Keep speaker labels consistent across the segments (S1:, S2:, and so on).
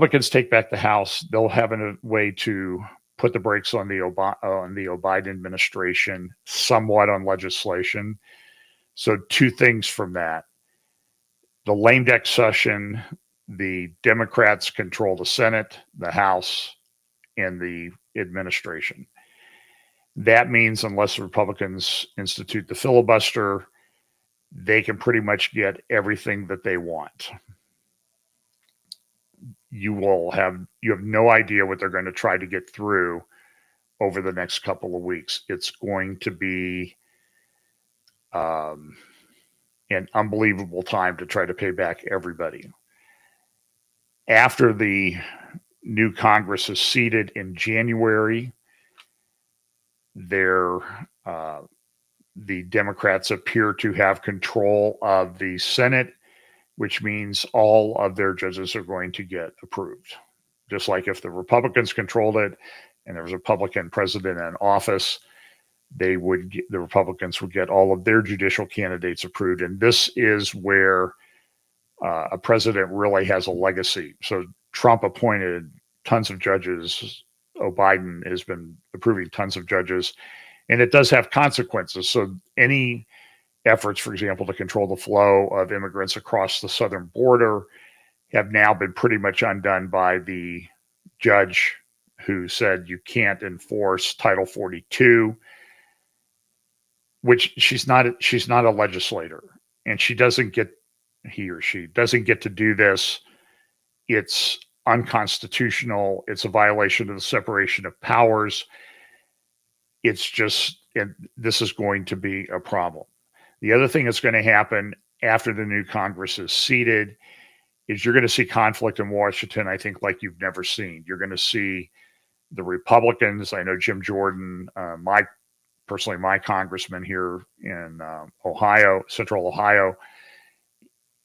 S1: Republicans take back the House, they'll have a way to put the brakes on the Biden administration, somewhat on legislation. So two things from that. The lame duck session, the Democrats control the Senate, the House, and the administration. That means unless the Republicans institute the filibuster, they can pretty much get everything that they want. You have no idea what they're going to try to get through over the next couple of weeks. It's going to be an unbelievable time to try to pay back everybody. After the new Congress is seated in January, the Democrats appear to have control of the Senate, which means all of their judges are going to get approved. Just like if the Republicans controlled it and there was a Republican president in office, the Republicans would get all of their judicial candidates approved. And this is where a president really has a legacy. So Trump appointed tons of judges. Biden has been approving tons of judges, and it does have consequences. So any efforts, for example, to control the flow of immigrants across the southern border have now been pretty much undone by the judge who said you can't enforce Title 42, which she's not a legislator, and he or she doesn't get to do this. It's unconstitutional. It's a violation of the separation of powers. And this is going to be a problem. The other thing that's going to happen after the new Congress is seated is you're going to see conflict in Washington, I think, like you've never seen. You're going to see the Republicans. I know Jim Jordan, my congressman here in Ohio, Central Ohio,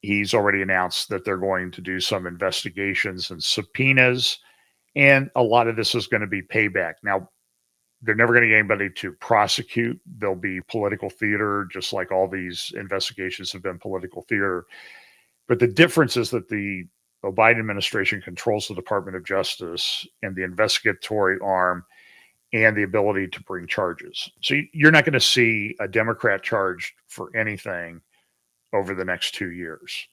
S1: he's already announced that they're going to do some investigations and subpoenas, and a lot of this is going to be payback. Now, they're never going to get anybody to prosecute. There'll be political theater, just like all these investigations have been political theater. But the difference is that the Biden administration controls the Department of Justice and the investigatory arm and the ability to bring charges. So you're not going to see a Democrat charged for anything over the next 2 years.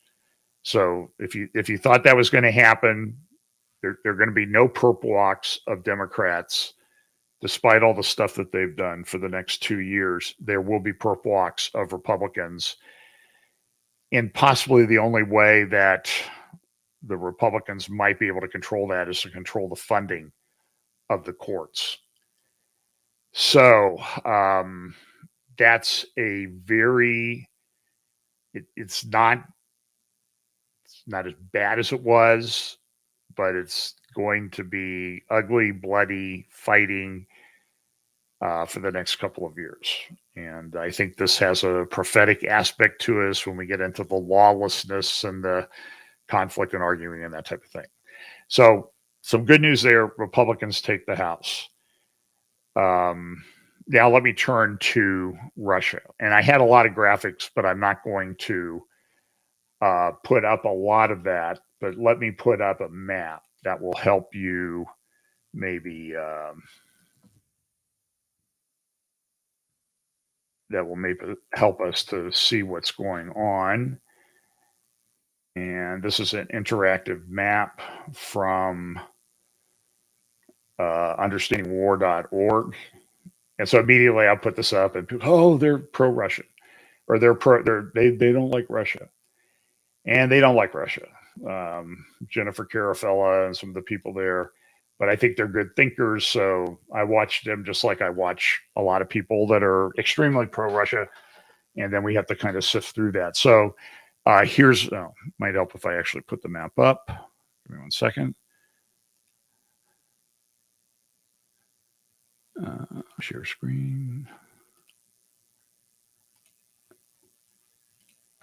S1: So if you thought that was going to happen, there are going to be no perp walks of Democrats. Despite all the stuff that they've done for the next 2 years, there will be perp walks of Republicans. And possibly the only way that the Republicans might be able to control that is to control the funding of the courts. So that's a very, it's not as bad as it was, but it's going to be ugly, bloody fighting for the next couple of years. And I think this has a prophetic aspect to us when we get into the lawlessness and the conflict and arguing and that type of thing. So some good news there. Republicans take the House. Now let me turn to Russia. And I had a lot of graphics, but I'm not going to put up a lot of that. But let me put up a map that will help you maybe help us to see what's going on. And this is an interactive map from understandingwar.org. And so immediately I'll put this up and people, they're pro-Russian, or they don't like Russia. And they don't like Russia. Jennifer Carafella and some of the people there, but I think they're good thinkers. So I watch them just like I watch a lot of people that are extremely pro-Russia. And then we have to kind of sift through that. So might help if I actually put the map up. Give me 1 second. Share screen.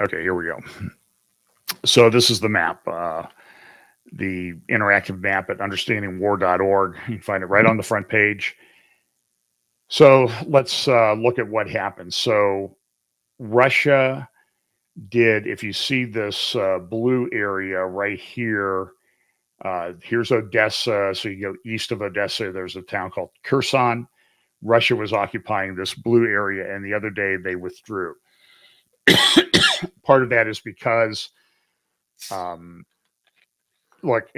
S1: Okay, here we go. So this is the map, the interactive map at understandingwar.org. You can find it right on the front page. So let's look at what happened. So Russia did, if you see this blue area right here, Here's Odessa. So you go east of Odessa, there's a town called Kherson. Russia was occupying this blue area, and the other day they withdrew. Part of that is because, look,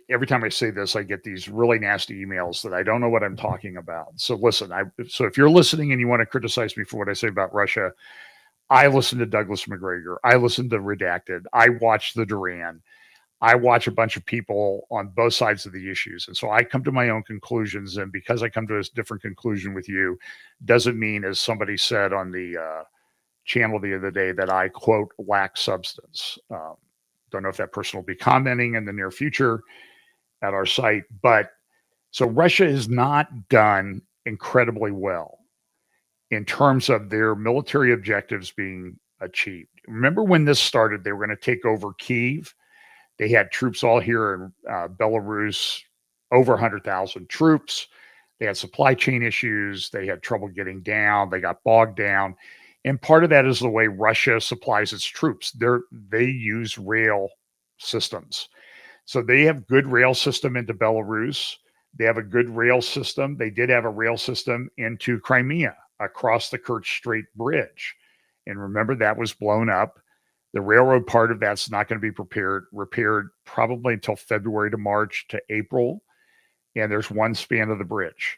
S1: every time I say this, I get these really nasty emails that I don't know what I'm talking about. So listen, so if you're listening and you want to criticize me for what I say about Russia, I listen to Douglas McGregor. I listen to Redacted. I watch the Duran. I watch a bunch of people on both sides of the issues. And so I come to my own conclusions. And because I come to a different conclusion with you, doesn't mean, as somebody said on the channel the other day, that I, quote, lack substance. Don't know if that person will be commenting in the near future at our site. But so Russia has not done incredibly well in terms of their military objectives being achieved. Remember when this started, they were going to take over Kyiv. They had troops all here in Belarus, over 100,000 troops. They had supply chain issues. They had trouble getting down. They got bogged down. And part of that is the way Russia supplies its troops. They use rail systems. So they have good rail system into Belarus. They have a good rail system. They did have a rail system into Crimea across the Kerch Strait Bridge. And remember, that was blown up. The railroad part of that's not going to be repaired probably until February to March to April. And there's one span of the bridge.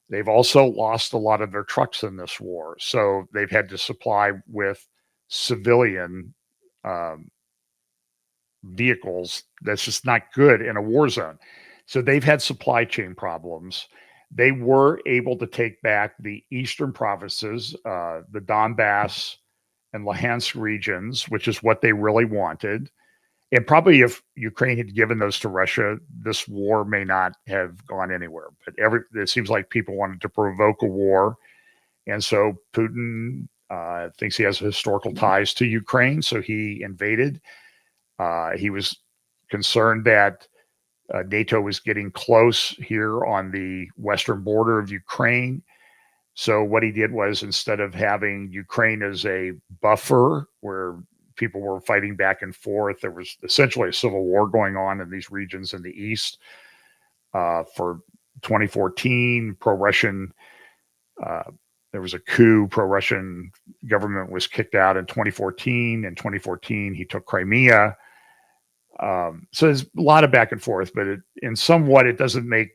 S1: They've also lost a lot of their trucks in this war. So they've had to supply with civilian vehicles. That's just not good in a war zone. So they've had supply chain problems. They were able to take back the eastern provinces, the Donbass and Luhansk regions, which is what they really wanted. And probably if Ukraine had given those to Russia, this war may not have gone anywhere. But it seems like people wanted to provoke a war. And so Putin thinks he has historical ties to Ukraine, so he invaded. He was concerned that NATO was getting close here on the western border of Ukraine. So what he did was, instead of having Ukraine as a buffer where people were fighting back and forth, there was essentially a civil war going on in these regions in the east for 2014. Pro-Russian, there was a coup. Pro-Russian government was kicked out in 2014. In 2014, he took Crimea. So there's a lot of back and forth, but in somewhat it doesn't make,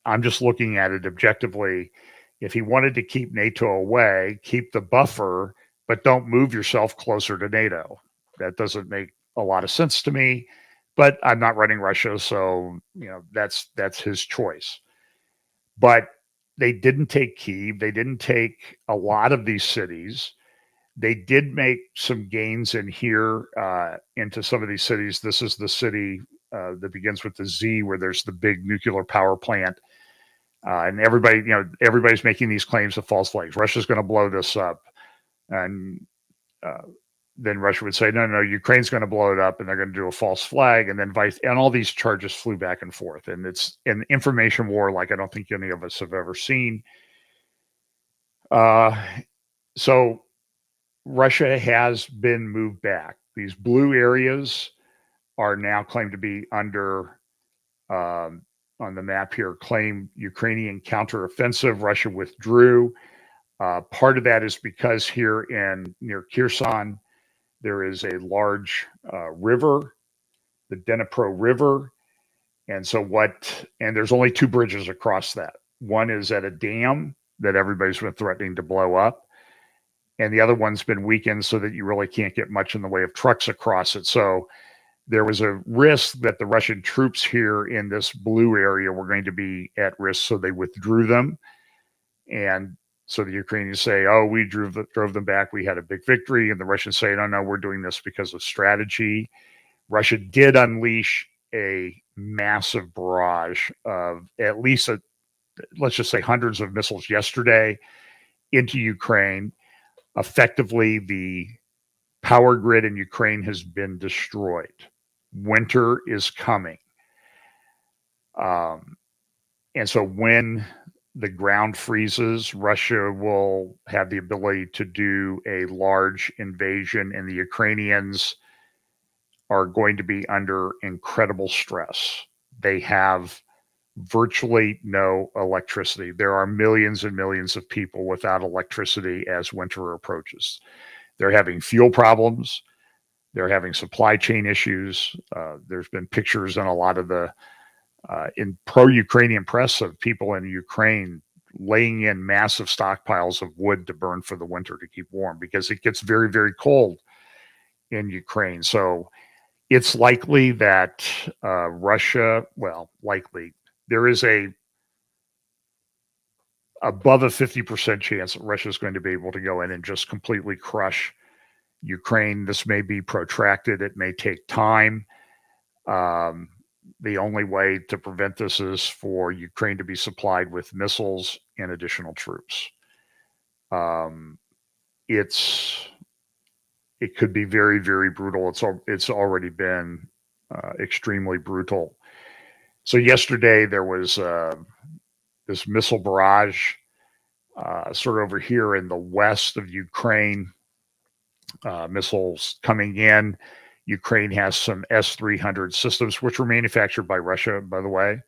S1: I'm just looking at it objectively. If he wanted to keep NATO away, keep the buffer, but don't move yourself closer to NATO. That doesn't make a lot of sense to me, but I'm not running Russia, so that's his choice. But they didn't take Kyiv. They didn't take a lot of these cities. They did make some gains in here into some of these cities. This is the city that begins with the Z, where there's the big nuclear power plant. And everybody's making these claims of false flags. Russia's going to blow this up. And then Russia would say, no, Ukraine's going to blow it up and they're going to do a false flag. And then and all these charges flew back and forth. And it's an information war like I don't think any of us have ever seen. So Russia has been moved back. These blue areas are now claimed to be under, on the map here, claim Ukrainian counteroffensive. Russia withdrew. Part of that is because here near Kherson, there is a large river, the Dnipro River. And there's only two bridges across that. One is at a dam that everybody's been threatening to blow up. And the other one's been weakened so that you really can't get much in the way of trucks across it. So there was a risk that the Russian troops here in this blue area were going to be at risk, so they withdrew them. And so the Ukrainians say, oh, we drove them back. We had a big victory. And the Russians say, no, we're doing this because of strategy. Russia did unleash a massive barrage of at least, let's just say, hundreds of missiles yesterday into Ukraine. Effectively, the power grid in Ukraine has been destroyed. Winter is coming. And so when the ground freezes, Russia will have the ability to do a large invasion, and the Ukrainians are going to be under incredible stress. They have virtually no electricity. There are millions and millions of people without electricity as winter approaches. They're having fuel problems. They're having supply chain issues. There's been pictures in a lot of the in pro-Ukrainian press of people in Ukraine laying in massive stockpiles of wood to burn for the winter to keep warm because it gets very, very cold in Ukraine. So it's likely that Russia, well, likely, there is above a 50% chance that Russia is going to be able to go in and just completely crush Ukraine. This may be protracted. It may take time. The only way to prevent this is for Ukraine to be supplied with missiles and additional troops. It could be very, very brutal. It's already been extremely brutal. So yesterday there was this missile barrage sort of over here in the west of Ukraine. Missiles coming in. Ukraine has some S-300 systems, which were manufactured by Russia, by the way.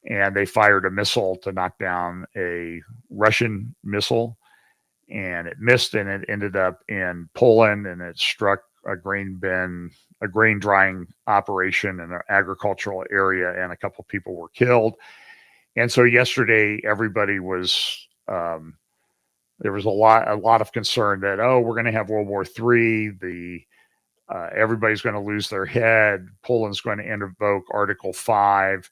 S1: And they fired a missile to knock down a Russian missile. And it missed, and it ended up in Poland, and it struck a grain drying operation in an agricultural area, and a couple of people were killed. And so yesterday, everybody was there was a lot of concern that, we're going to have World War III. Everybody's going to lose their head. Poland's going to invoke Article 5,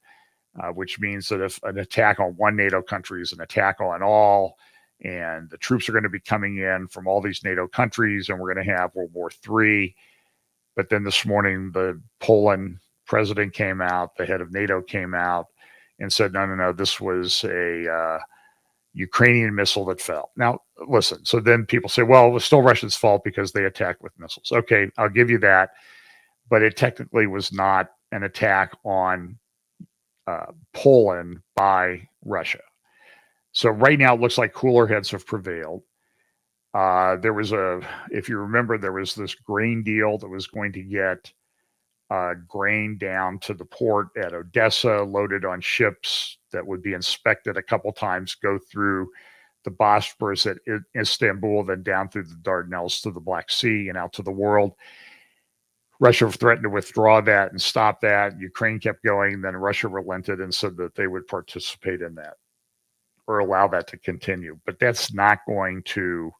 S1: which means that if an attack on one NATO country is an attack on all, and the troops are going to be coming in from all these NATO countries, and we're going to have World War III. But then this morning, the Poland president came out, the head of NATO came out, and said, no, this was a Ukrainian missile that fell. Now, listen, so then people say, well, it was still Russia's fault because they attacked with missiles. Okay, I'll give you that. But it technically was not an attack on Poland by Russia. So right now it looks like cooler heads have prevailed. If you remember, there was this grain deal that was going to get grain down to the port at Odessa, loaded on ships that would be inspected a couple times, go through the Bosporus at Istanbul, then down through the Dardanelles to the Black Sea and out to the world. Russia threatened to withdraw that and stop that. Ukraine kept going. Then Russia relented and said that they would participate in that or allow that to continue. But that's not going to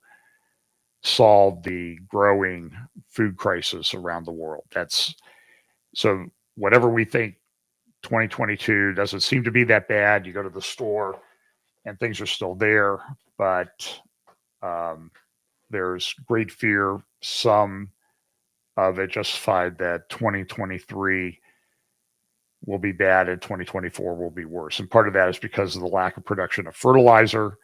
S1: solve the growing food crisis around the world. So whatever we think 2022 doesn't seem to be that bad. You go to the store and things are still there, but there's great fear. Some of it justified that 2023 will be bad and 2024 will be worse. And part of that is because of the lack of production of fertilizer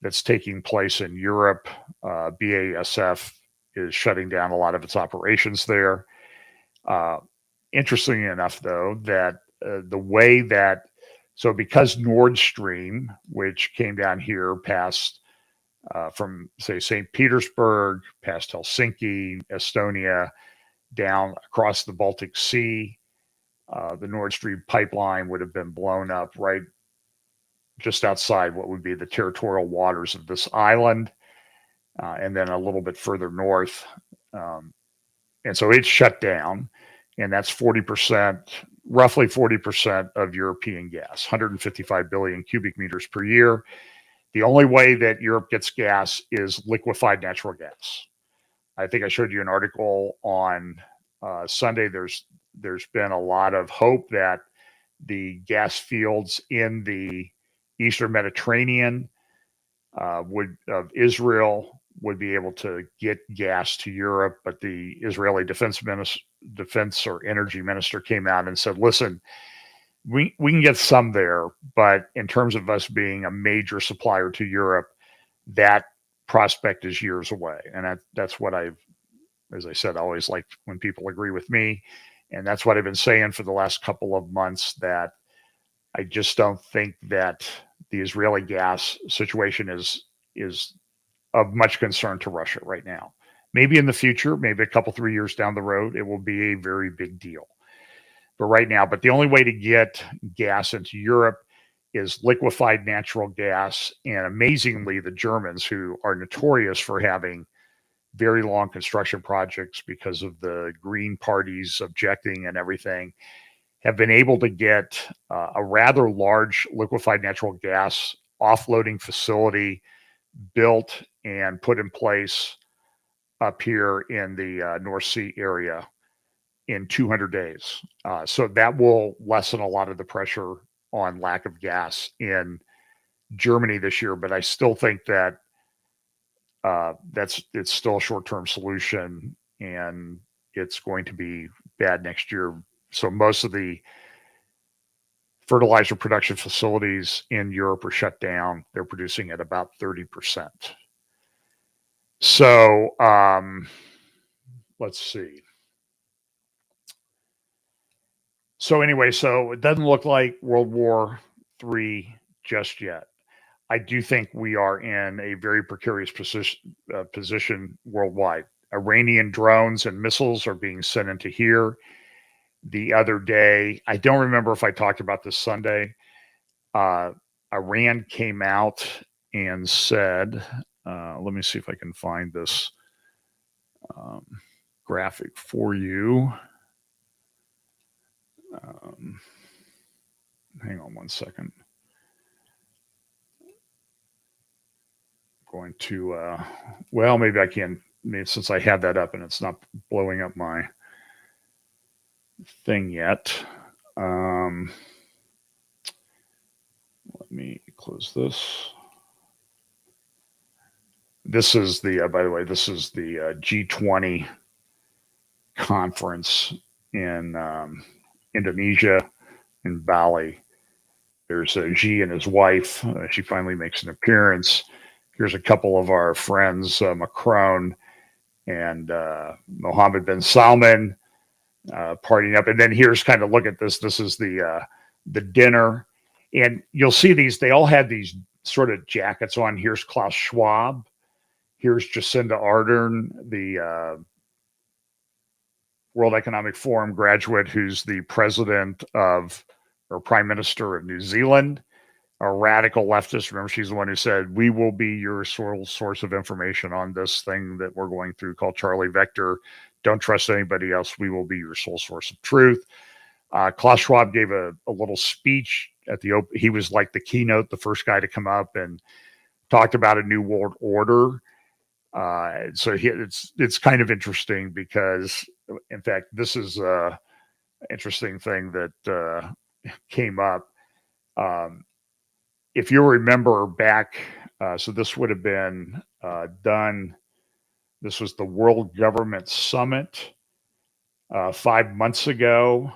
S1: that's taking place in Europe. BASF is shutting down a lot of its operations there. Interesting enough, though, that because Nord Stream, which came down here past from, say, St. Petersburg, past Helsinki, Estonia, down across the Baltic Sea, the Nord Stream pipeline would have been blown up right just outside what would be the territorial waters of this island, and then a little bit further north. And so it's shut down, and that's 40%, roughly 40% of European gas, 155 billion cubic meters per year. The only way that Europe gets gas is liquefied natural gas. I think I showed you an article on Sunday. There's been a lot of hope that the gas fields in the Eastern Mediterranean of Israel would be able to get gas to Europe, but the Israeli defense or energy minister came out and said, listen, we can get some there, but in terms of us being a major supplier to Europe, that prospect is years away. And that's what as I said, I always like when people agree with me. And that's what I've been saying for the last couple of months, that I just don't think that the Israeli gas situation is of much concern to Russia right now. Maybe in the future, maybe a couple, 3 years down the road, it will be a very big deal. But right now, the only way to get gas into Europe is liquefied natural gas. And amazingly, the Germans, who are notorious for having very long construction projects because of the Green parties objecting and everything, have been able to get a rather large liquefied natural gas offloading facility built and put in place up here in the North Sea area in 200 days. So that will lessen a lot of the pressure on lack of gas in Germany this year. But I still think that it's still a short-term solution, and it's going to be bad next year. So most of the fertilizer production facilities in Europe are shut down. They're producing at about 30%. So let's see. So anyway, so it doesn't look like World War III just yet. I do think we are in a very precarious position worldwide. Iranian drones and missiles are being sent into here. The other day, I don't remember if I talked about this Sunday, Iran came out and said, let me see if I can find this graphic for you. Hang on one second. Going to, well, maybe I can, maybe since I have that up and it's not blowing up my thing yet. Let me close this. This is the, by the way, this is the G20 conference in Indonesia, in Bali. There's Xi and his wife. She finally makes an appearance. Here's a couple of our friends, Macron and Mohammed bin Salman, partying up. And then here's kind of, look at this. This is the dinner. And you'll see these, they all had these sort of jackets on. Here's Klaus Schwab. Here's Jacinda Ardern, the World Economic Forum graduate, who's the president of, or prime minister of New Zealand, a radical leftist. Remember, she's the one who said, we will be your sole source of information on this thing that we're going through called Charlie Vector. Don't trust anybody else. We will be your sole source of truth. Klaus Schwab gave a little speech at the open. He was like the keynote, the first guy to come up and talked about a new world order. So it's kind of interesting because, in fact, this is an interesting thing that came up. If you remember back, so this would have been done, this was the World Government Summit 5 months ago.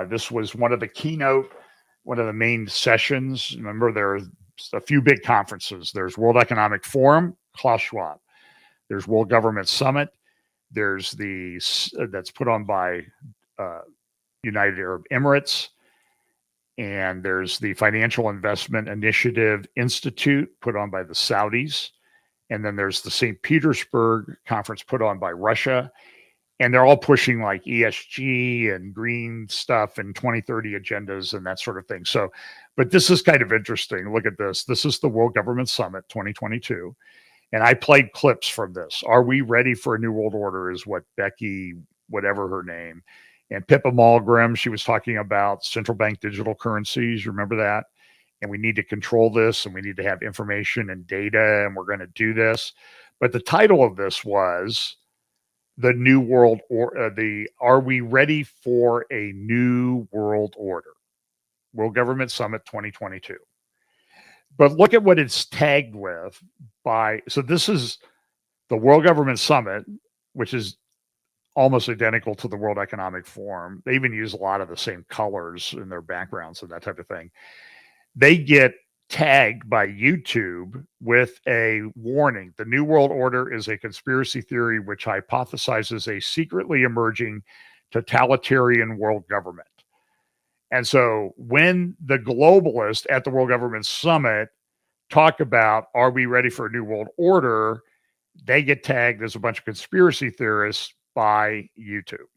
S1: This was one of the main sessions. Remember, there's a few big conferences. There's World Economic Forum, Klaus Schwab. There's World Government Summit. There's that's put on by United Arab Emirates. And there's the Financial Investment Initiative Institute put on by the Saudis. And then there's the St. Petersburg conference put on by Russia. And they're all pushing like ESG and green stuff and 2030 agendas and that sort of thing. So, but this is kind of interesting. Look at this. This is the World Government Summit 2022. And I played clips from this. Are we ready for a new world order is what Becky, whatever her name, and Pippa Malmgren, she was talking about central bank digital currencies. Remember that? And we need to control this, and we need to have information and data, and we're going to do this. But the title of this was the New World Order. Are we ready for a new world order? World Government Summit 2022. But look at what it's tagged with so this is the World Government Summit, which is almost identical to the World Economic Forum. They even use a lot of the same colors in their backgrounds and that type of thing. They get tagged by YouTube with a warning. The New World Order is a conspiracy theory which hypothesizes a secretly emerging totalitarian world government. And so when the globalists at the World Government Summit talk about, are we ready for a new world order? they get tagged as a bunch of conspiracy theorists by YouTube,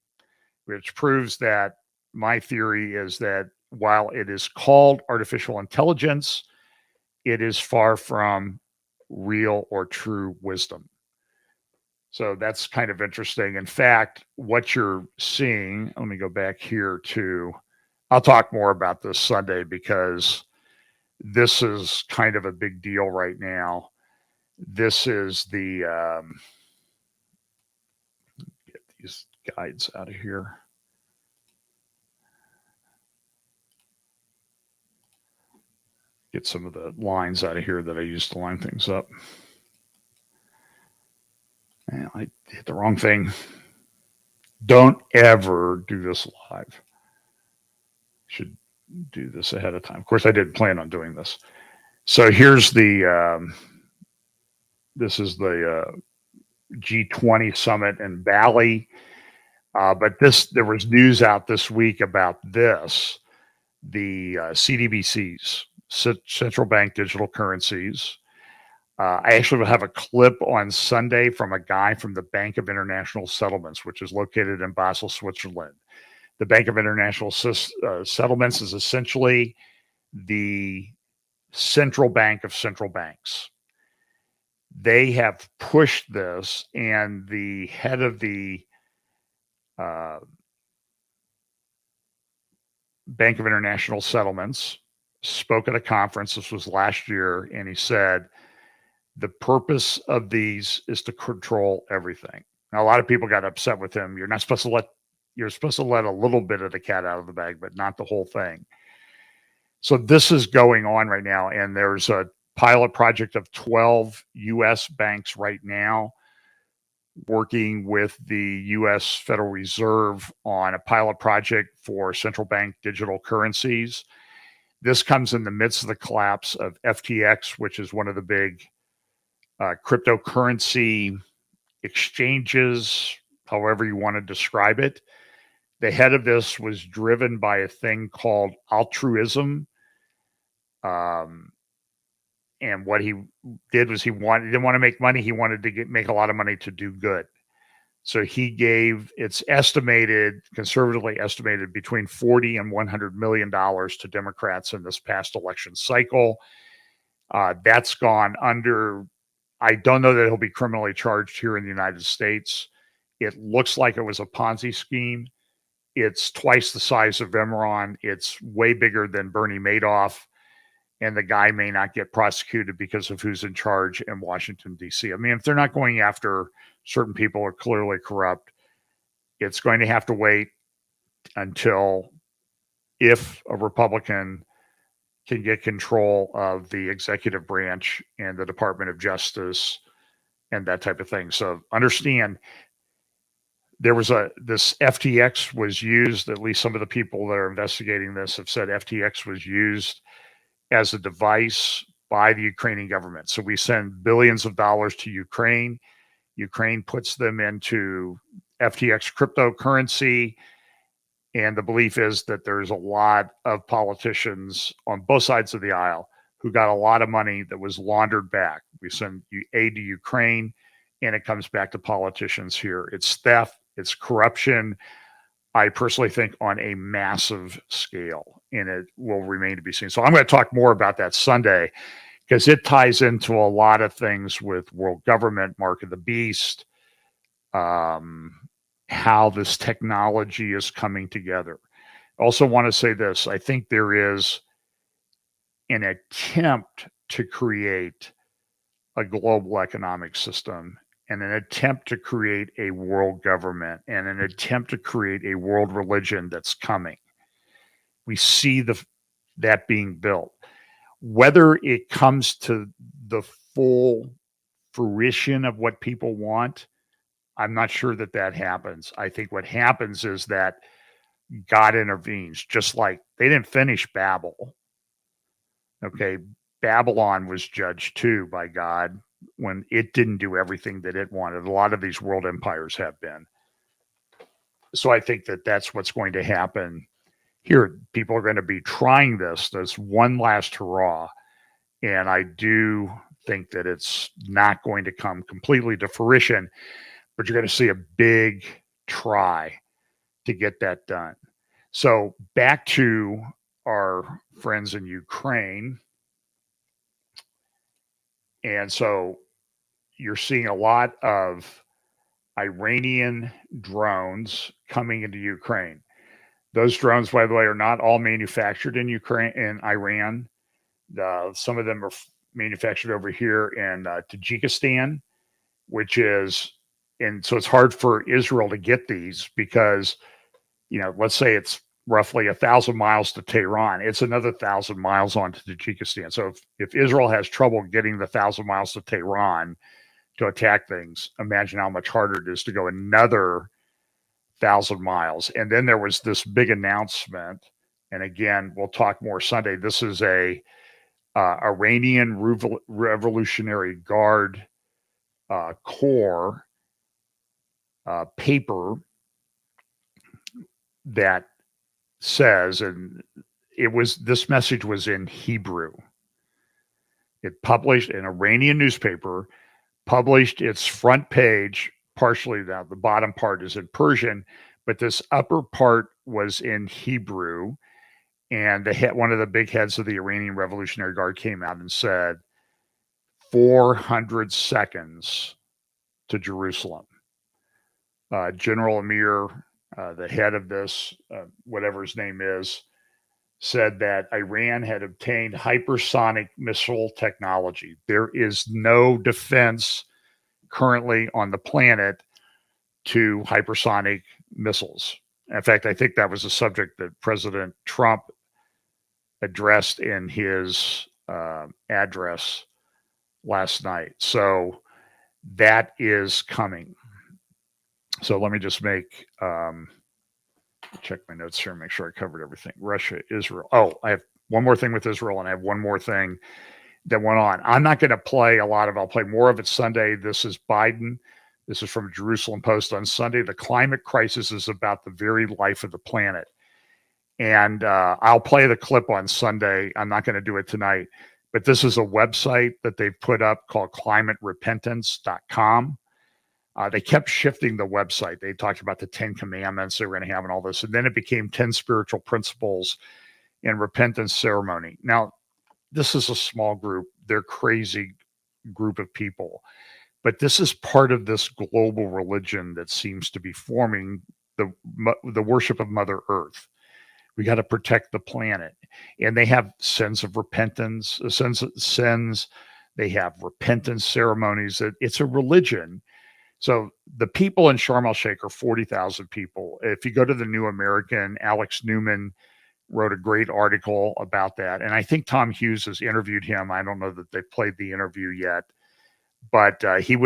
S1: which proves that my theory is that while it is called artificial intelligence, it is far from real or true wisdom. So that's kind of interesting. In fact, what you're seeing, let me go back here to, I'll talk more about this Sunday because this is kind of a big deal right now. This is the, get these guides out of here. Get some of the lines out of here that I used to line things up. Man, I hit the wrong thing. Don't ever do this live. Should do this ahead of time. Of course, I didn't plan on doing this. So here's the, this is the G20 summit in Bali. But there was news out this week about this, the CDBCs, central bank digital currencies. I actually will have a clip on Sunday from a guy from the Bank of International Settlements, which is located in Basel, Switzerland. The Bank of International Settlements is essentially the central bank of central banks. They have pushed this, and the head of the Bank of International Settlements spoke at a conference. This was last year, and he said, the purpose of these is to control everything. Now, a lot of people got upset with him. You're supposed to let a little bit of the cat out of the bag, but not the whole thing. So this is going on right now, and there's a pilot project of 12 U.S. banks right now working with the U.S. Federal Reserve on a pilot project for central bank digital currencies. This comes in the midst of the collapse of FTX, which is one of the big cryptocurrency exchanges, however you want to describe it. The head of this was driven by a thing called altruism. And what he did was he didn't want to make money. He wanted to make a lot of money to do good. So he gave, it's estimated, conservatively estimated, between $40 and $100 million to Democrats in this past election cycle. That's gone under. I don't know that he'll be criminally charged here in the United States. It looks like it was a Ponzi scheme. It's twice the size of Enron. It's way bigger than Bernie Madoff. And the guy may not get prosecuted because of who's in charge in Washington, D.C. I mean, if they're not going after certain people who are clearly corrupt, it's going to have to wait until, if a Republican can get control of the executive branch and the Department of Justice and that type of thing. So understand, there was this FTX was used, at least some of the people that are investigating this have said FTX was used as a device by the Ukrainian government. So we send billions of dollars to Ukraine. Ukraine puts them into FTX cryptocurrency. And the belief is that there's a lot of politicians on both sides of the aisle who got a lot of money that was laundered back. We send aid to Ukraine, and it comes back to politicians here. It's theft, it's corruption, I personally think on a massive scale, and it will remain to be seen. So I'm going to talk more about that Sunday because it ties into a lot of things with world government, mark of the beast, how this technology is coming together. I also want to say this. I think there is an attempt to create a global economic system and an attempt to create a world government and an attempt to create a world religion that's coming. We see that being built. Whether it comes to the full fruition of what people want, I'm not sure that happens. I think what happens is that God intervenes, just like they didn't finish Babel. Okay, Babylon was judged too by God when it didn't do everything that it wanted. A lot of these world empires have been. So I think that that's what's going to happen here. People are going to be trying this one last hurrah. And I do think that it's not going to come completely to fruition, but you're going to see a big try to get that done. So back to our friends in Ukraine. And so you're seeing a lot of Iranian drones coming into Ukraine. Those drones, by the way, are not all manufactured in Ukraine and Iran. Some of them are manufactured over here in Tajikistan, which is, and so it's hard for Israel to get these because, let's say it's roughly 1,000 miles to Tehran. It's another 1,000 miles on to Tajikistan. So if Israel has trouble getting the 1,000 miles to Tehran to attack things, imagine how much harder it is to go another 1,000 miles. And then there was this big announcement. And again, we'll talk more Sunday. This is a Iranian Revolutionary Guard Corps paper that says, and this message was in Hebrew. It published, an Iranian newspaper published its front page, partially now the bottom part is in Persian, but this upper part was in Hebrew. And one of the big heads of the Iranian Revolutionary Guard came out and said, 400 seconds to Jerusalem. General Amir, the head of this, whatever his name is, said that Iran had obtained hypersonic missile technology. There is no defense currently on the planet to hypersonic missiles. In fact, I think that was a subject that President Trump addressed in his address last night. So that is coming. So let me just check my notes here and make sure I covered everything. Russia, Israel. Oh, I have one more thing with Israel, and I have one more thing that went on. I'm not going to play a lot of it. I'll play more of it Sunday. This is Biden. This is from Jerusalem Post on Sunday. The climate crisis is about the very life of the planet. And I'll play the clip on Sunday. I'm not going to do it tonight. But this is a website that they've put up called climaterepentance.com. They kept shifting the website. They talked about the 10 commandments they were going to have and all this. And then it became 10 spiritual principles and repentance ceremony. Now, this is a small group. They're crazy group of people. But this is part of this global religion that seems to be forming the worship of Mother Earth. We got to protect the planet. And they have sins of repentance, sins. They have repentance ceremonies. It's a religion. So the people in Sharm el-Sheikh are 40,000 people. If you go to the New American, Alex Newman wrote a great article about that. And I think Tom Hughes has interviewed him. I don't know that they've played the interview yet, but he's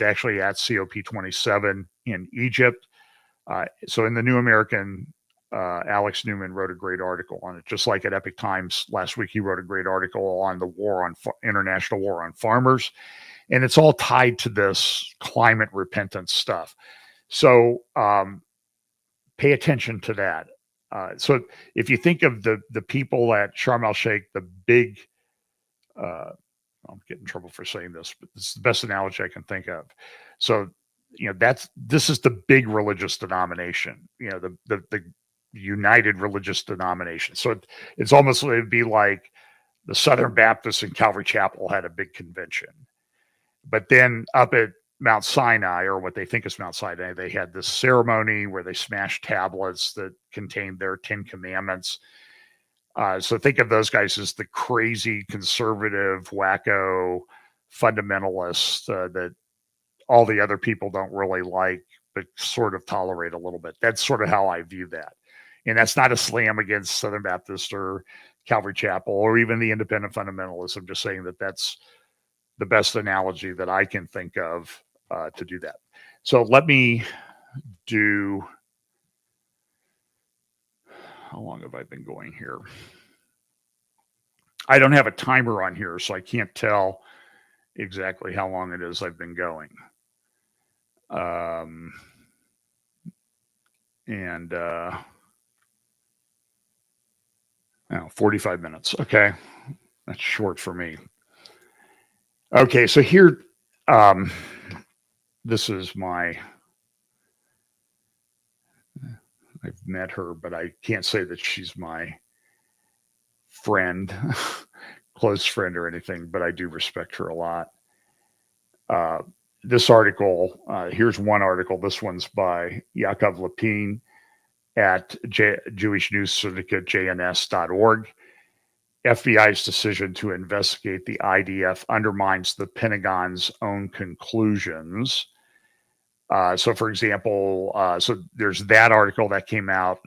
S1: actually at COP27 in Egypt. So in the New American, Alex Newman wrote a great article on it. Just like at Epic Times last week, he wrote a great article on the international war on farmers. And it's all tied to this climate repentance stuff. So pay attention to that. So if you think of the people at Sharm el-Sheikh, the big, I'll get in trouble for saying this, but it's the best analogy I can think of. So, this is the big religious denomination, the United Religious Denomination. So it's almost, it'd be like the Southern Baptists and Calvary Chapel had a big convention. But then up at Mount Sinai, or what they think is Mount Sinai, they had this ceremony where they smashed tablets that contained their 10 commandments. So think of those guys as the crazy, conservative, wacko fundamentalists that all the other people don't really like, but sort of tolerate a little bit. That's sort of how I view that. And that's not a slam against Southern Baptist or Calvary Chapel or even the independent fundamentalists. I'm just saying that that's the best analogy that I can think of to do that. So let me do, how long have I been going here? I don't have a timer on here, so I can't tell exactly how long it is I've been going. 45 minutes. Okay. That's short for me. Okay, so here, this is my, I've met her, but I can't say that she's my friend, close friend or anything, but I do respect her a lot. This article, here's one article. This one's by Yaakov Lapin at Jewish News Syndicate, jns.org. FBI's decision to investigate the IDF undermines the Pentagon's own conclusions. So, for example, so there's that article that came out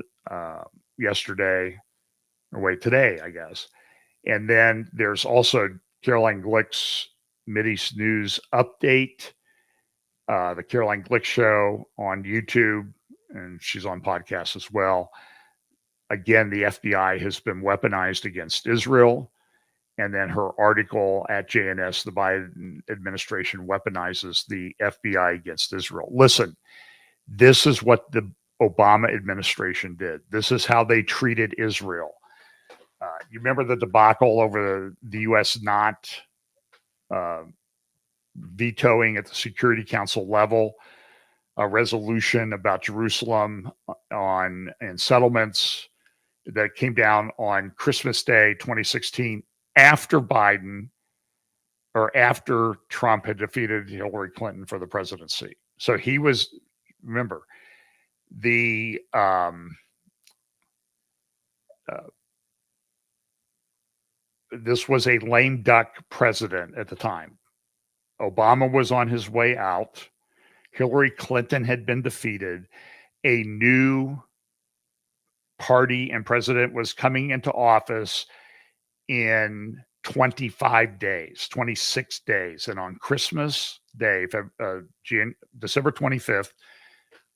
S1: yesterday, or today, I guess. And then there's also Caroline Glick's Mideast News Update, the Caroline Glick Show on YouTube, and she's on podcasts as well. Again, the FBI has been weaponized against Israel. And then her article at JNS, the Biden administration weaponizes the FBI against Israel. Listen, this is what the Obama administration did. This is how they treated Israel. You remember the debacle over the U.S. not vetoing at the Security Council level a resolution about Jerusalem and settlements that came down on Christmas Day 2016 after Biden or after Trump had defeated Hillary Clinton for the presidency. So he was, remember, this was a lame duck president at the time. Obama was on his way out. Hillary Clinton had been defeated. A new party and president was coming into office in 25 days, 26 days. And on Christmas Day, December 25th,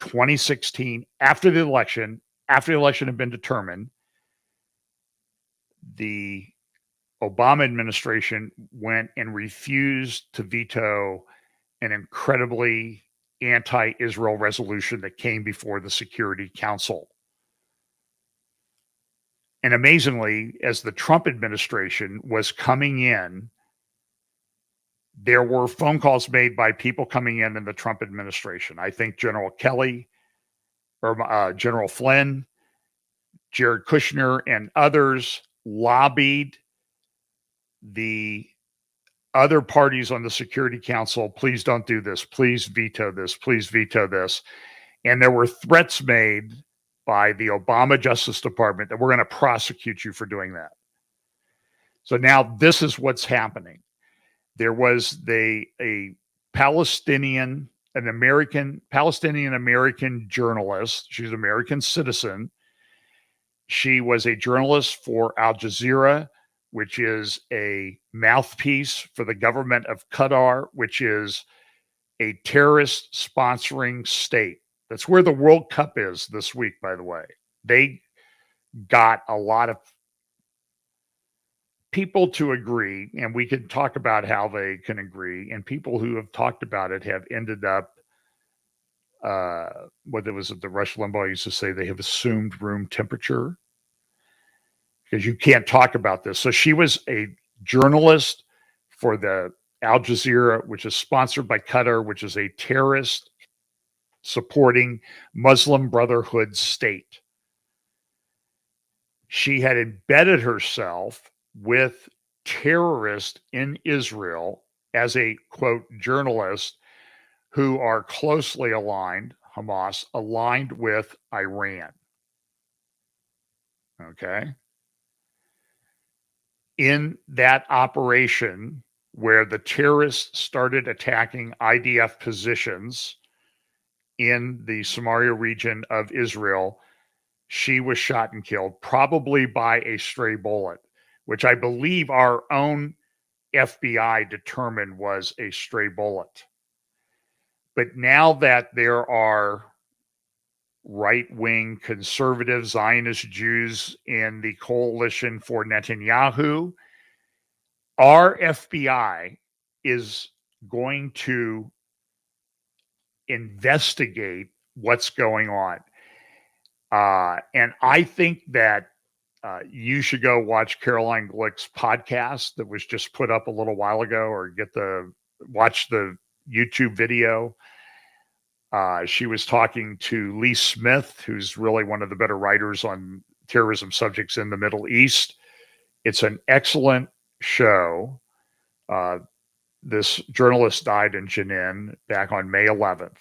S1: 2016, after the election had been determined, the Obama administration went and refused to veto an incredibly anti-Israel resolution that came before the Security Council. And amazingly, as the Trump administration was coming in, there were phone calls made by people coming in the Trump administration. I think General Kelly or General Flynn, Jared Kushner, and others lobbied the other parties on the Security Council, please don't do this, please veto this, please veto this. And there were threats made by the Obama Justice Department that we're going to prosecute you for doing that. So now this is what's happening. There was a Palestinian American journalist. She's an American citizen. She was a journalist for Al Jazeera, which is a mouthpiece for the government of Qatar, which is a terrorist sponsoring state. That's where the World Cup is this week, by the way. They got a lot of people to agree, and we can talk about how they can agree, and people who have talked about it have ended up, what it was, the Rush Limbaugh used to say, they have assumed room temperature, because you can't talk about this. So she was a journalist for the Al Jazeera, which is sponsored by Qatar, which is a terrorist supporting Muslim Brotherhood state. She had embedded herself with terrorists in Israel as a, quote, journalist who are closely aligned, Hamas, aligned with Iran. Okay. In that operation where the terrorists started attacking IDF positions in the Samaria region of Israel, she was shot and killed, probably by a stray bullet, which I believe our own FBI determined was a stray bullet. But now that there are right-wing conservative Zionist Jews in the coalition for Netanyahu, our FBI is going to investigate what's going on. And I think that You should go watch Caroline Glick's podcast that was just put up a little while ago, or watch the YouTube video. She was talking to Lee Smith, who's really one of the better writers on terrorism subjects in the Middle East. It's an excellent show. This journalist died in Jenin back on May 11th.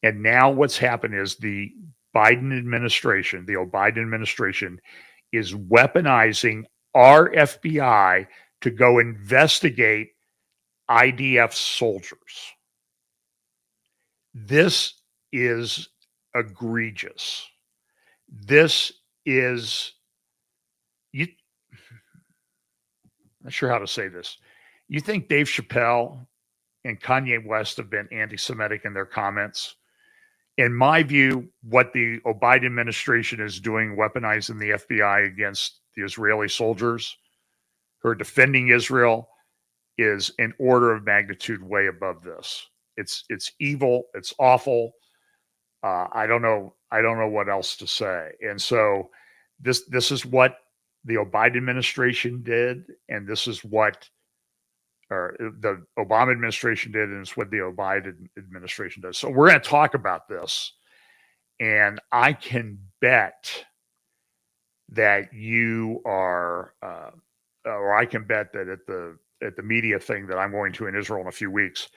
S1: And now what's happened is the Biden administration, the Biden administration, is weaponizing our FBI to go investigate IDF soldiers. This is egregious. This is, I'm not sure how to say this. You think Dave Chappelle and Kanye West have been anti-Semitic in their comments? In my view, what the Biden administration is doing, weaponizing the FBI against the Israeli soldiers who are defending Israel, is an order of magnitude way above this. It's evil. It's awful. I don't know what else to say. And so this is what the Biden administration did, and this is what the Obama administration did, and it's what the Biden administration does. So we're going to talk about this, and I can bet that you are, or I can bet that at the media thing that I'm going to in Israel in a few weeks,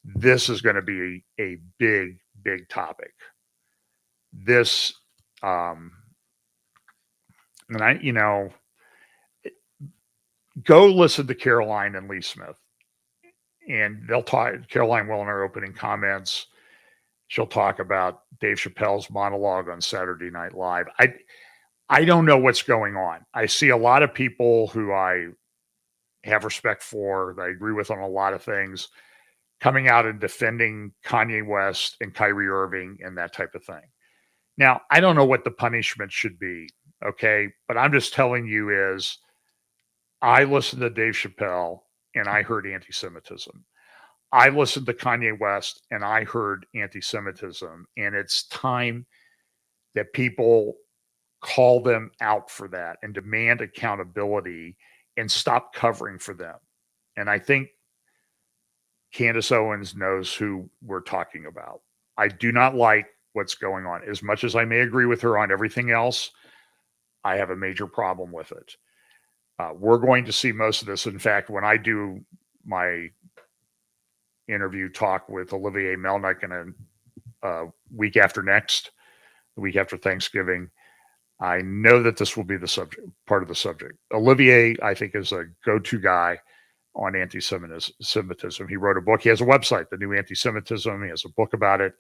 S1: this is going to be a big, big topic. This, and go listen to Caroline and Lee Smith, and they'll talk. Caroline will in her opening comments, she'll talk about Dave Chappelle's monologue on Saturday Night Live. I don't know what's going on. I see a lot of people who I have respect for, that I agree with on a lot of things, coming out and defending Kanye West and Kyrie Irving and that type of thing. Now, I don't know what the punishment should be, okay? But I'm just telling you is, I listened to Dave Chappelle and I heard anti-Semitism. I listened to Kanye West and I heard anti-Semitism. And it's time that people call them out for that and demand accountability and stop covering for them. And I think Candace Owens knows who we're talking about. I do not like what's going on. As much as I may agree with her on everything else, I have a major problem with it. We're going to see most of this. In fact, when I do my interview talk with Olivier Melnick in a week after next, the week after Thanksgiving, I know that this will be the subject, part of the subject. Olivier, I think, is a go-to guy on anti-Semitism. He wrote a book. He has a website, The New Anti-Semitism. He has a book about it.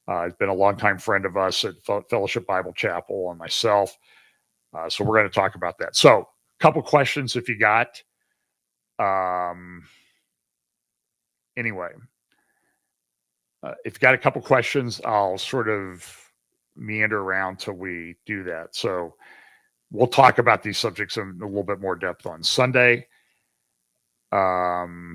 S1: He's been a longtime friend of us at Fellowship Bible Chapel and myself. So we're going to talk about that. So, couple questions if you got. Anyway, if you got a couple questions, I'll sort of meander around till we do that. So we'll talk about these subjects in a little bit more depth on Sunday. There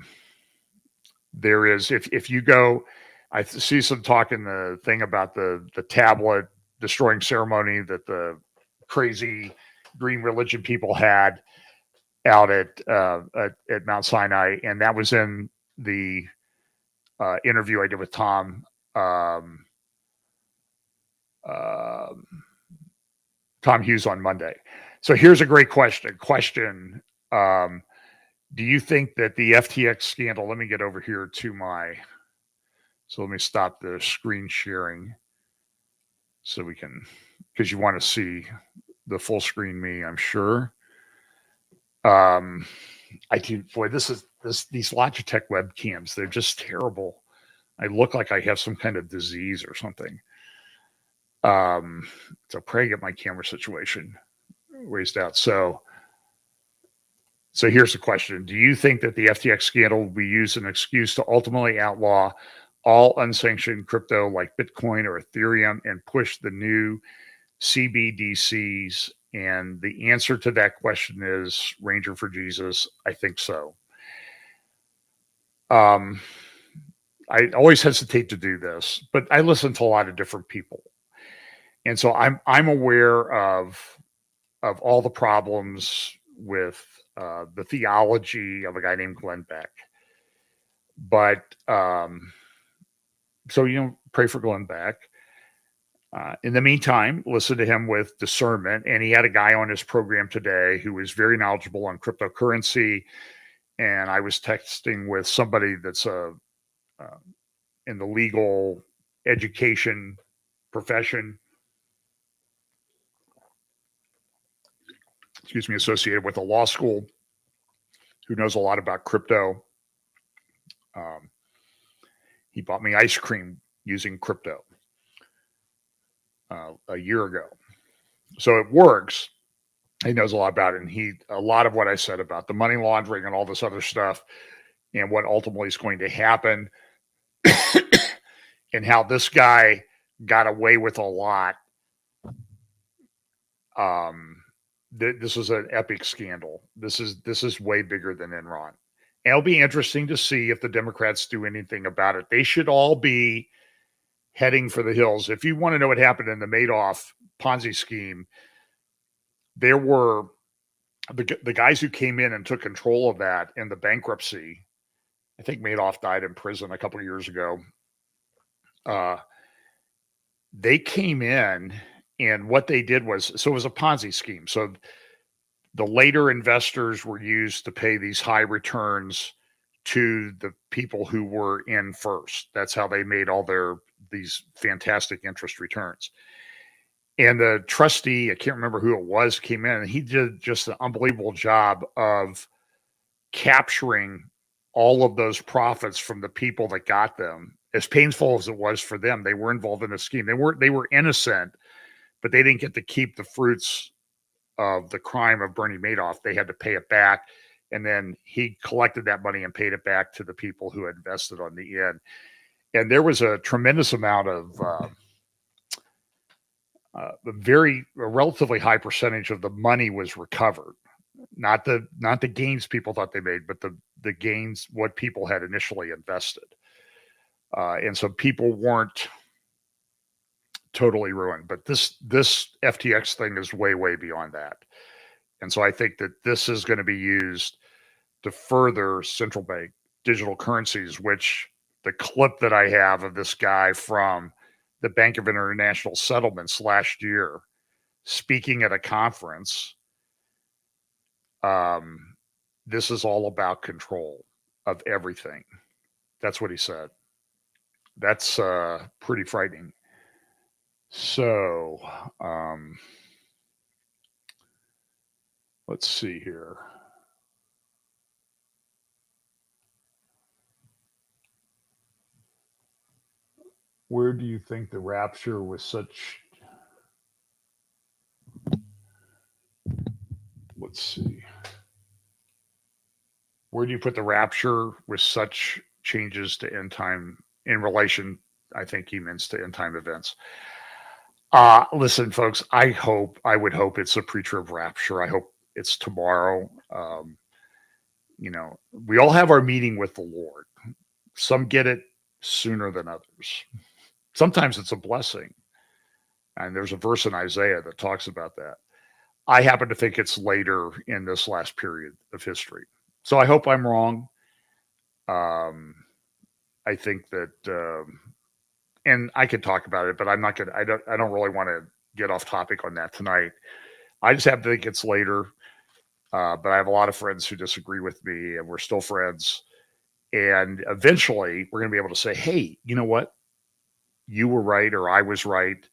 S1: is, if you go, I see some talk in the thing about the tablet destroying ceremony that the crazy green religion people had out at Mount Sinai, and that was in the interview I did with Tom Hughes on Monday. So here's a great question. Do you think that the FTX scandal? Let me get over here to so let me stop the screen sharing so we can, because you want to see the full screen me, I'm sure. I do, boy, these Logitech webcams, they're just terrible. I look like I have some kind of disease or something. So pray I get my camera situation raised out. So here's the question. Do you think that the FTX scandal will be used as an excuse to ultimately outlaw all unsanctioned crypto like Bitcoin or Ethereum and push the new CBDCs? And the answer to that question is Ranger for Jesus. I think so. I always hesitate to do this, but I listen to a lot of different people. And so I'm aware of of all the problems with the theology of a guy named Glenn Beck. But so, pray for Glenn Beck. In the meantime, listen to him with discernment. And he had a guy on his program today who was very knowledgeable on cryptocurrency. And I was texting with somebody that's in the legal education profession, associated with a law school, who knows a lot about crypto. He bought me ice cream using crypto a year ago. So it works. He knows a lot about it. And a lot of what I said about the money laundering and all this other stuff and what ultimately is going to happen and how this guy got away with a lot. This is an epic scandal. This is way bigger than Enron. And it'll be interesting to see if the Democrats do anything about it. They should all be heading for the hills. If you want to know what happened in the Madoff Ponzi scheme, there were the guys who came in and took control of that in the bankruptcy. I think Madoff died in prison a couple of years ago. They came in, and what they did was, so it was a Ponzi scheme. So the later investors were used to pay these high returns to the people who were in first. That's how they made all these fantastic interest returns. And the trustee, I can't remember who it was, came in, and he did just an unbelievable job of capturing all of those profits from the people that got them. As painful as it was for them, they were involved in a scheme. They were innocent, but they didn't get to keep the fruits of the crime of Bernie Madoff. They had to pay it back, and then he collected that money and paid it back to the people who had invested on the end. And there was a tremendous amount of a relatively high percentage of the money was recovered. Not the gains people thought they made, but the gains what people had initially invested. And so people weren't totally ruined, but this FTX thing is way, way beyond that. And so I think that this is going to be used to further central bank digital currencies, which the clip that I have of this guy from the Bank of International Settlements last year speaking at a conference, this is all about control of everything. That's what he said. That's pretty frightening. So let's see here. Where do you think the rapture was such? Let's see. Where do you put the rapture with such changes to end time in relation? I think he means to end time events. Listen, folks, I would hope it's a preacher of rapture. I hope it's tomorrow. We all have our meeting with the Lord. Some get it sooner than others. Sometimes it's a blessing. And there's a verse in Isaiah that talks about that. I happen to think it's later in this last period of history. So I hope I'm wrong. I think that, and I could talk about it, but I'm not going to, I don't really want to get off topic on that tonight. I just happen to think it's later. But I have a lot of friends who disagree with me, and we're still friends. And eventually we're going to be able to say, hey, you know what? You were right, or I was right.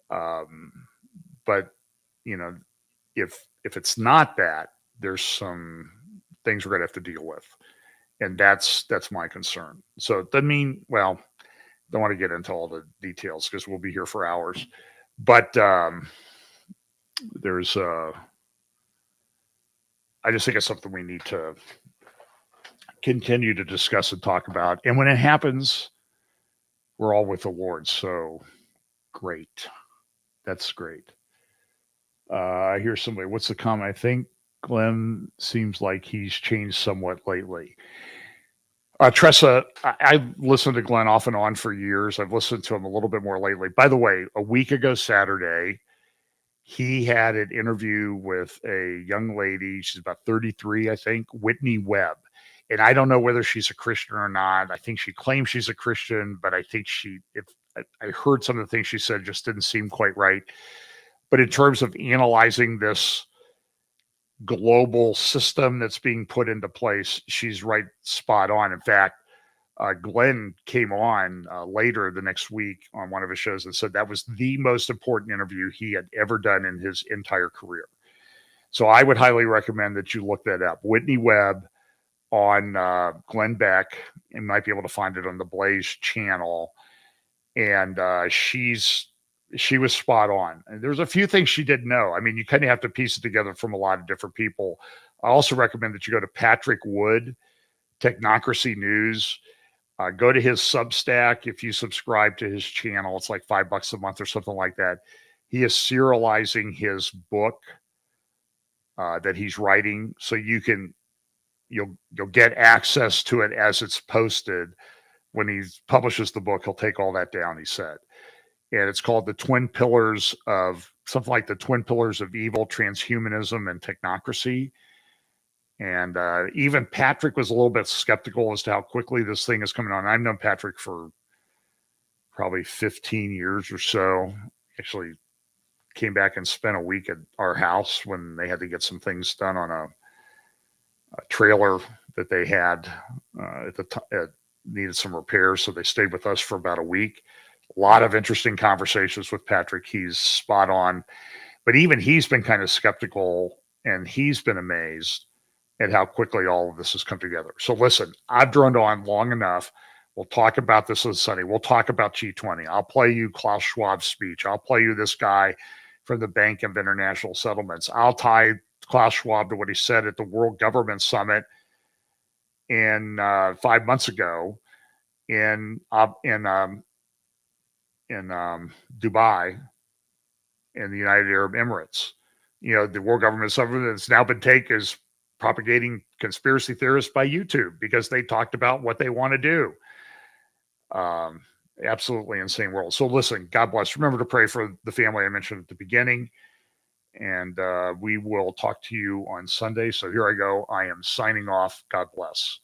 S1: But if it's not that, there's some things we're going to have to deal with. And that's my concern. So it doesn't mean, well, don't want to get into all the details because we'll be here for hours. But there's I just think it's something we need to continue to discuss and talk about. And when it happens, we're all with the Lord. So great. That's great. I hear somebody, what's the comment? I think Glenn seems like he's changed somewhat lately. Tressa, I've listened to Glenn off and on for years. I've listened to him a little bit more lately. By the way, a week ago Saturday, he had an interview with a young lady. She's about 33, I think, Whitney Webb. And I don't know whether she's a Christian or not. I think she claims she's a Christian, but I think I heard some of the things she said just didn't seem quite right. But in terms of analyzing this global system that's being put into place, she's right spot on. In fact, Glenn came on later the next week on one of his shows and said that was the most important interview he had ever done in his entire career. So I would highly recommend that you look that up. Whitney Webb on Glenn Beck. You might be able to find it on the Blaze channel. And she was spot on. And there's a few things she didn't know. I mean, you kind of have to piece it together from a lot of different people. I also recommend that you go to Patrick Wood, Technocracy News. Go to his Substack. If you subscribe to his channel, it's like $5 a month or something like that. He is serializing his book that he's writing, so you'll get access to it as it's posted. When he publishes the book, he'll take all that down, he said. And it's called The Twin Pillars of something like the Twin Pillars of Evil, Transhumanism, and Technocracy. And even Patrick was a little bit skeptical as to how quickly this thing is coming on. I've known Patrick for probably 15 years or so. Actually came back and spent a week at our house when they had to get some things done on a trailer that they had needed some repairs. So they stayed with us for about a week. A lot of interesting conversations with Patrick. He's spot on. But even he's been kind of skeptical, and he's been amazed at how quickly all of this has come together. So listen, I've droned on long enough. We'll talk about this on Sunday. We'll talk about G20. I'll play you Klaus Schwab's speech. I'll play you this guy from the Bank of International Settlements. I'll tie Klaus Schwab to what he said at the World Government Summit in 5 months ago in Dubai in the United Arab Emirates. You know, the World Government Summit that's now been taken as propagating conspiracy theorists by YouTube because they talked about what they want to do. Absolutely insane world. So listen, God bless. Remember to pray for the family I mentioned at the beginning. And we will talk to you on Sunday. So here I go. I am signing off. God bless.